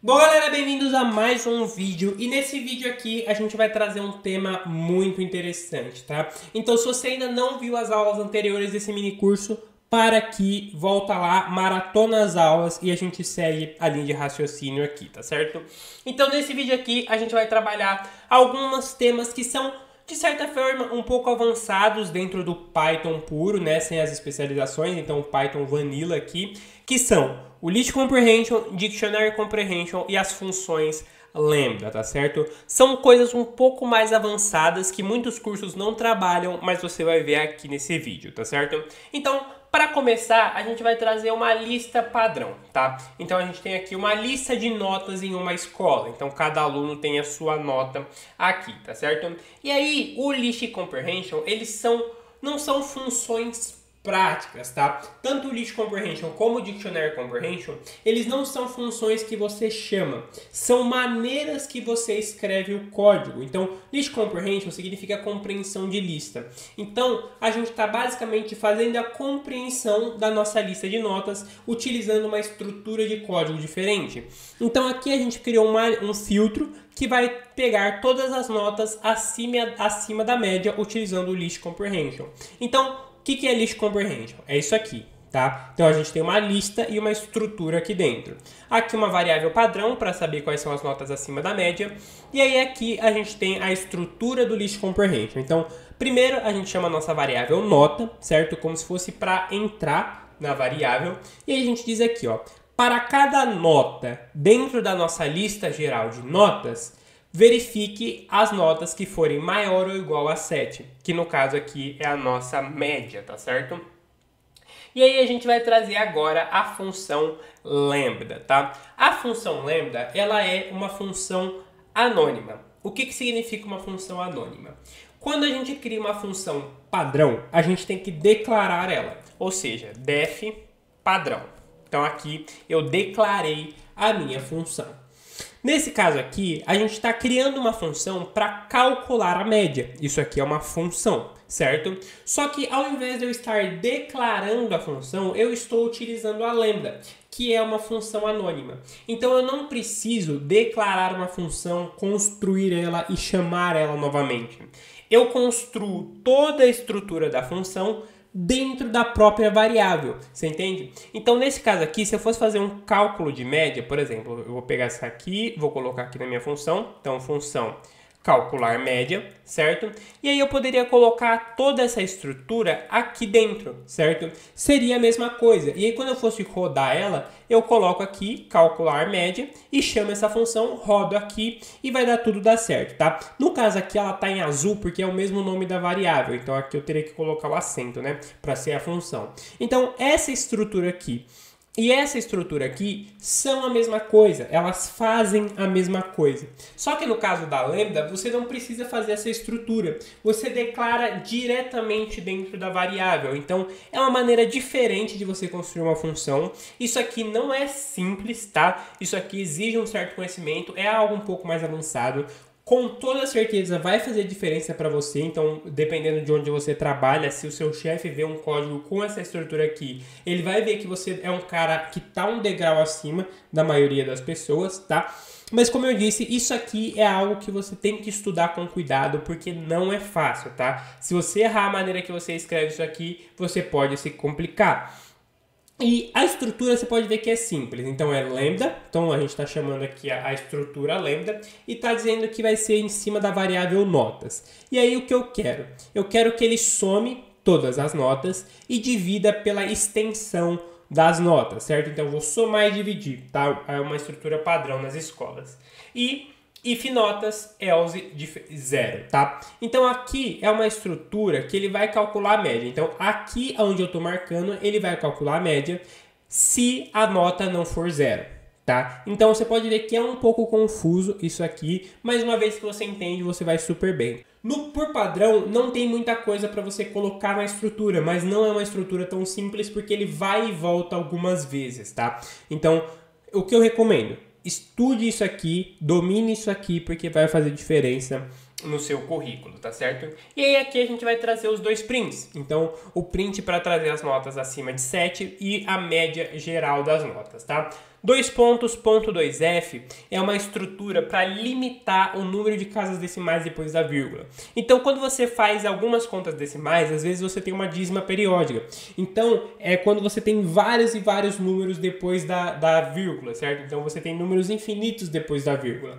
Bom, galera, bem-vindos a mais um vídeo. E nesse vídeo aqui a gente vai trazer um tema muito interessante, tá? Então, se você ainda não viu as aulas anteriores desse mini curso, para aqui, volta lá, maratona as aulas e a gente segue a linha de raciocínio aqui, tá certo? Então, nesse vídeo aqui a gente vai trabalhar alguns temas que são, de certa forma, um pouco avançados dentro do Python puro, né? Sem as especializações, então o Python Vanilla aqui, que são o List Comprehension, Dictionary Comprehension e as funções lambda, tá certo? São coisas um pouco mais avançadas que muitos cursos não trabalham, mas você vai ver aqui nesse vídeo, tá certo? Então, para começar, a gente vai trazer uma lista padrão, tá? Então, a gente tem aqui uma lista de notas em uma escola. Então, cada aluno tem a sua nota aqui, tá certo? E aí, o List Comprehension, não são funções práticas, tá? Tanto o List Comprehension como o Dictionary Comprehension, eles não são funções que você chama, são maneiras que você escreve o código. Então, List Comprehension significa compreensão de lista. Então, a gente está basicamente fazendo a compreensão da nossa lista de notas utilizando uma estrutura de código diferente. Então, aqui a gente criou um filtro que vai pegar todas as notas acima da média utilizando o List Comprehension. Então, o que é List Comprehension? É isso aqui, tá? Então, a gente tem uma lista e uma estrutura aqui dentro. Aqui uma variável padrão para saber quais são as notas acima da média. E aí aqui a gente tem a estrutura do List Comprehension. Então, primeiro a gente chama a nossa variável nota, certo? Como se fosse para entrar na variável. E aí a gente diz aqui, ó, para cada nota dentro da nossa lista geral de notas, verifique as notas que forem maior ou igual a 7, que no caso aqui é a nossa média, tá certo? E aí a gente vai trazer agora a função lambda, tá? A função lambda, ela é uma função anônima. O que significa uma função anônima? Quando a gente cria uma função padrão, a gente tem que declarar ela, ou seja, def padrão. Então aqui eu declarei a minha função. Nesse caso aqui, a gente está criando uma função para calcular a média. Isso aqui é uma função, certo? Só que ao invés de eu estar declarando a função, eu estou utilizando a lambda, que é uma função anônima. Então eu não preciso declarar uma função, construir ela e chamar ela novamente. Eu construo toda a estrutura da função dentro da própria variável, você entende? Então, nesse caso aqui, se eu fosse fazer um cálculo de média, por exemplo, eu vou pegar essa aqui, vou colocar aqui na minha função, então, função calcular média, certo? E aí eu poderia colocar toda essa estrutura aqui dentro, certo? Seria a mesma coisa. E aí quando eu fosse rodar ela, eu coloco aqui calcular média e chamo essa função, rodo aqui e vai dar tudo dar certo, tá? No caso aqui ela tá em azul porque é o mesmo nome da variável, então aqui eu teria que colocar o acento, né, para ser a função. Então essa estrutura aqui e essa estrutura aqui são a mesma coisa, elas fazem a mesma coisa. Só que no caso da lambda, você não precisa fazer essa estrutura. Você declara diretamente dentro da variável. Então, é uma maneira diferente de você construir uma função. Isso aqui não é simples, tá? Isso aqui exige um certo conhecimento, é algo um pouco mais avançado. Com toda certeza vai fazer diferença para você, então dependendo de onde você trabalha, se o seu chefe vê um código com essa estrutura aqui, ele vai ver que você é um cara que está um degrau acima da maioria das pessoas, tá? Mas como eu disse, isso aqui é algo que você tem que estudar com cuidado, porque não é fácil, tá? Se você errar a maneira que você escreve isso aqui, você pode se complicar. E a estrutura você pode ver que é simples, então é lambda, então a gente está chamando aqui a estrutura lambda e está dizendo que vai ser em cima da variável notas. E aí o que eu quero? Eu quero que ele some todas as notas e divida pela extensão das notas, certo? Então eu vou somar e dividir, tá? É uma estrutura padrão nas escolas. E if notas else de 0, tá? Então aqui é uma estrutura que ele vai calcular a média. Então aqui onde eu estou marcando, ele vai calcular a média se a nota não for 0, tá? Então você pode ver que é um pouco confuso isso aqui, mas uma vez que você entende, você vai super bem. Por padrão, não tem muita coisa para você colocar na estrutura, mas não é uma estrutura tão simples porque ele vai e volta algumas vezes, tá? Então, o que eu recomendo? Estude isso aqui, domine isso aqui, porque vai fazer diferença no seu currículo, tá certo? E aí aqui a gente vai trazer os dois prints. Então, o print para trazer as notas acima de 7 e a média geral das notas, tá? Dois pontos, ponto 2f é uma estrutura para limitar o número de casas decimais depois da vírgula. Então, quando você faz algumas contas decimais, às vezes você tem uma dízima periódica. Então, é quando você tem vários e vários números depois da vírgula, certo? Então, você tem números infinitos depois da vírgula.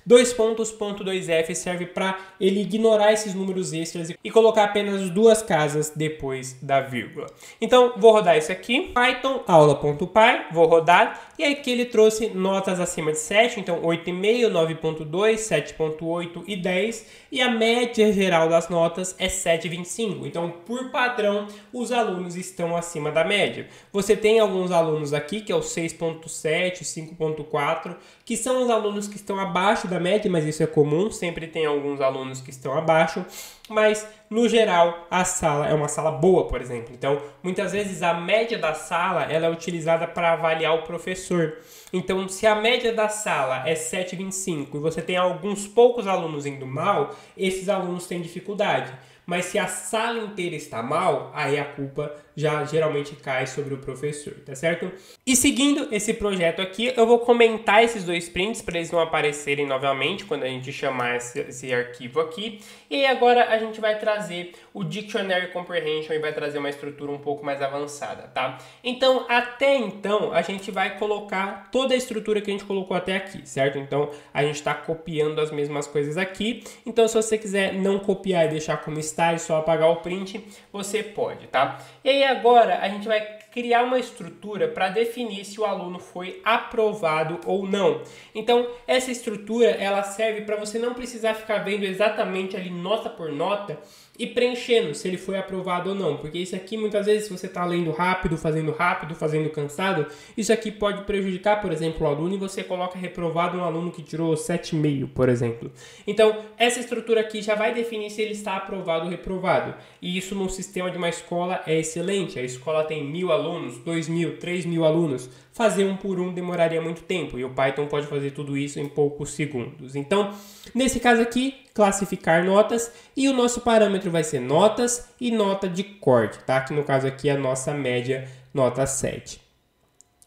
Dois pontos, ponto 2f serve para ele ignorar esses números extras e colocar apenas duas casas depois da vírgula. Então, vou rodar isso aqui, Python, aula.py, vou rodar, e aqui ele trouxe notas acima de 7, então 8,5, 9,2, 7,8 e 10, e a média geral das notas é 7,25. Então, por padrão, os alunos estão acima da média. Você tem alguns alunos aqui, que é o 6,7, 5,4, que são os alunos que estão abaixo da média, mas isso é comum, sempre tem alguns alunos que estão abaixo, mas no geral a sala é uma sala boa, por exemplo. Então, muitas vezes a média da sala ela é utilizada para avaliar o professor. Então, se a média da sala é 7,25 e você tem alguns poucos alunos indo mal, esses alunos têm dificuldade. Mas se a sala inteira está mal, aí a culpa já geralmente cai sobre o professor, tá certo? E seguindo esse projeto aqui, eu vou comentar esses dois prints para eles não aparecerem novamente quando a gente chamar esse arquivo aqui. E aí agora a gente vai trazer o Dictionary Comprehension e vai trazer uma estrutura um pouco mais avançada, tá? Então, até então, a gente vai colocar toda a estrutura que a gente colocou até aqui, certo? Então, a gente está copiando as mesmas coisas aqui. Então, se você quiser não copiar e deixar como está e só apagar o print, você pode, tá? E aí agora a gente vai criar uma estrutura para definir se o aluno foi aprovado ou não. Então, essa estrutura ela serve para você não precisar ficar vendo exatamente ali nota por nota e preenchendo se ele foi aprovado ou não, porque isso aqui muitas vezes se você está lendo rápido, fazendo cansado, isso aqui pode prejudicar, por exemplo, o aluno e você coloca reprovado um aluno que tirou 7,5, por exemplo. Então, essa estrutura aqui já vai definir se ele está aprovado ou reprovado, e isso no sistema de uma escola é excelente. A escola tem 1.000 alunos, 2.000, 3.000 alunos, fazer um por um demoraria muito tempo, e o Python pode fazer tudo isso em poucos segundos. Então, nesse caso aqui, classificar notas, e o nosso parâmetro vai ser notas e nota de corte, tá? Que no caso aqui é a nossa média, nota 7.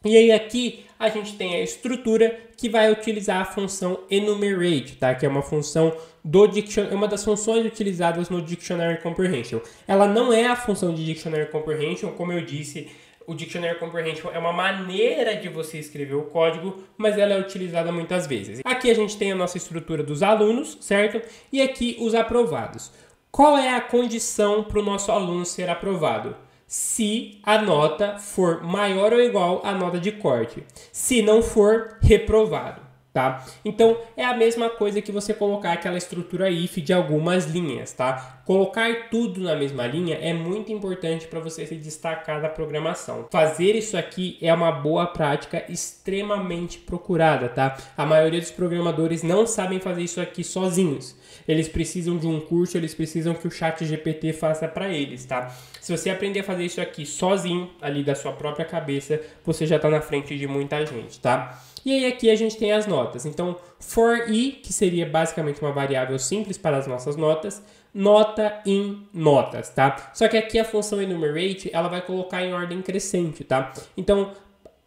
E aí aqui a gente tem a estrutura que vai utilizar a função enumerate, tá? Que é uma função do Dictionary, uma das funções utilizadas no Dictionary Comprehension. Ela não é a função de Dictionary Comprehension, como eu disse. O Dictionary Comprehension é uma maneira de você escrever o código, mas ela é utilizada muitas vezes. Aqui a gente tem a nossa estrutura dos alunos, certo? E aqui os aprovados. Qual é a condição para o nosso aluno ser aprovado? Se a nota for maior ou igual à nota de corte. Se não for, reprovado, tá? Então, é a mesma coisa que você colocar aquela estrutura if de algumas linhas, tá? Colocar tudo na mesma linha é muito importante para você se destacar da programação. Fazer isso aqui é uma boa prática extremamente procurada, tá? A maioria dos programadores não sabem fazer isso aqui sozinhos. Eles precisam de um curso, eles precisam que o ChatGPT faça para eles, tá? Se você aprender a fazer isso aqui sozinho, ali da sua própria cabeça, você já está na frente de muita gente, tá? E aí aqui a gente tem as notas. Então, for i, que seria basicamente uma variável simples para as nossas notas, nota em notas, tá? Só que aqui a função enumerate, ela vai colocar em ordem crescente, tá? Então,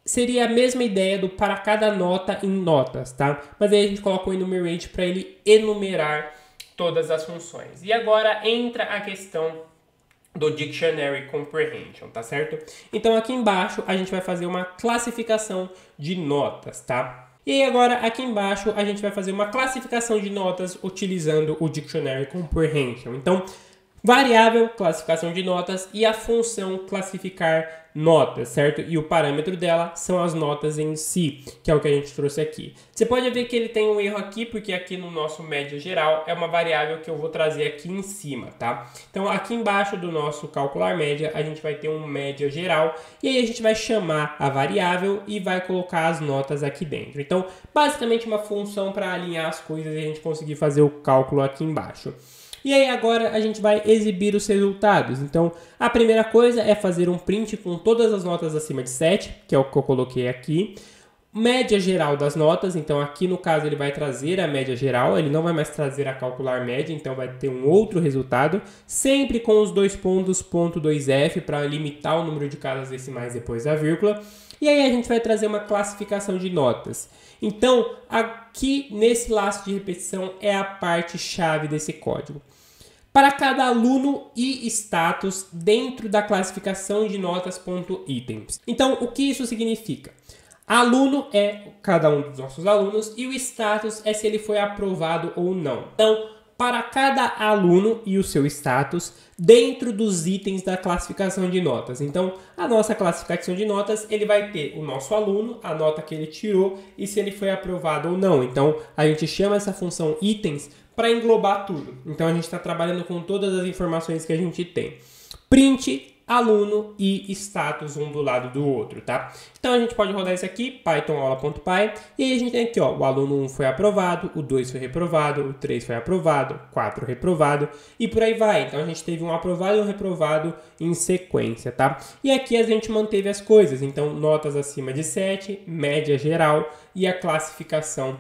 seria a mesma ideia do para cada nota em notas, tá? Mas aí a gente coloca o enumerate para ele enumerar todas as funções. E agora entra a questão do Dictionary Comprehension, tá certo? Então aqui embaixo a gente vai fazer uma classificação de notas, tá? E aí agora aqui embaixo a gente vai fazer uma classificação de notas utilizando o Dictionary Comprehension. Então, variável, classificação de notas e a função classificar notas, certo? E o parâmetro dela são as notas em si, que é o que a gente trouxe aqui. Você pode ver que ele tem um erro aqui, porque aqui no nosso média geral é uma variável que eu vou trazer aqui em cima, tá? Então aqui embaixo do nosso calcular média, a gente vai ter um média geral, e aí a gente vai chamar a variável e vai colocar as notas aqui dentro. Então, basicamente uma função para alinhar as coisas e a gente conseguir fazer o cálculo aqui embaixo. E aí agora a gente vai exibir os resultados. Então, a primeira coisa é fazer um print com todas as notas acima de 7, que é o que eu coloquei aqui. Média geral das notas, então aqui no caso ele vai trazer a média geral, ele não vai mais trazer a calcular média, então vai ter um outro resultado, sempre com os dois pontos, ponto 2f, para limitar o número de casas decimais depois da vírgula. E aí a gente vai trazer uma classificação de notas. Então, aqui nesse laço de repetição é a parte chave desse código. Para cada aluno e status dentro da classificação de notas.items. Então, o que isso significa? Aluno é cada um dos nossos alunos e o status é se ele foi aprovado ou não. Então, para cada aluno e o seu status dentro dos itens da classificação de notas. Então, a nossa classificação de notas, ele vai ter o nosso aluno, a nota que ele tirou e se ele foi aprovado ou não. Então, a gente chama essa função itens para englobar tudo. Então, a gente está trabalhando com todas as informações que a gente tem. Print, aluno e status um do lado do outro, tá? Então a gente pode rodar isso aqui, python aula.py, e aí a gente tem aqui, ó, o aluno 1 foi aprovado, o 2 foi reprovado, o 3 foi aprovado, o 4 reprovado, e por aí vai. Então a gente teve um aprovado e um reprovado em sequência, tá? E aqui a gente manteve as coisas, então notas acima de 7, média geral e a classificação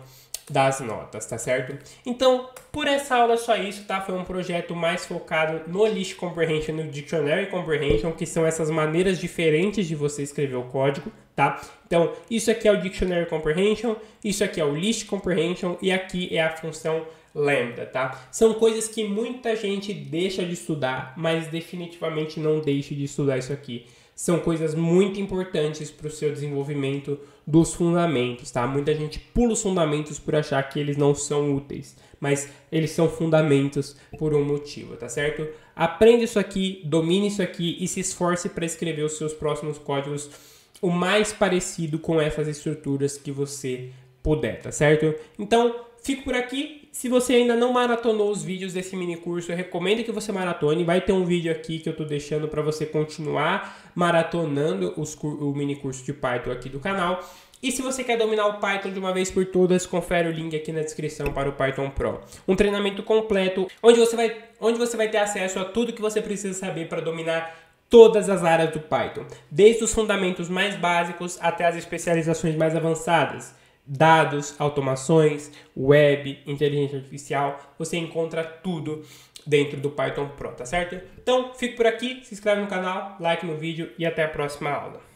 das notas, tá certo? Então, por essa aula é só isso, tá? Foi um projeto mais focado no List Comprehension e no Dictionary Comprehension, que são essas maneiras diferentes de você escrever o código, tá? Então, isso aqui é o Dictionary Comprehension, isso aqui é o List Comprehension e aqui é a função lambda, tá? São coisas que muita gente deixa de estudar, mas definitivamente não deixe de estudar isso aqui. São coisas muito importantes para o seu desenvolvimento dos fundamentos, tá? Muita gente pula os fundamentos por achar que eles não são úteis, mas eles são fundamentos por um motivo, tá certo? Aprenda isso aqui, domine isso aqui e se esforce para escrever os seus próximos códigos o mais parecido com essas estruturas que você puder, tá certo? Então, fico por aqui. Se você ainda não maratonou os vídeos desse mini curso, eu recomendo que você maratone. Vai ter um vídeo aqui que eu estou deixando para você continuar maratonando o mini curso de Python aqui do canal. E se você quer dominar o Python de uma vez por todas, confere o link aqui na descrição para o Python Pro. Um treinamento completo, onde você vai ter acesso a tudo que você precisa saber para dominar todas as áreas do Python. Desde os fundamentos mais básicos até as especializações mais avançadas. Dados, automações, web, inteligência artificial, você encontra tudo dentro do Python Pro, tá certo? Então, fico por aqui, se inscreve no canal, like no vídeo e até a próxima aula.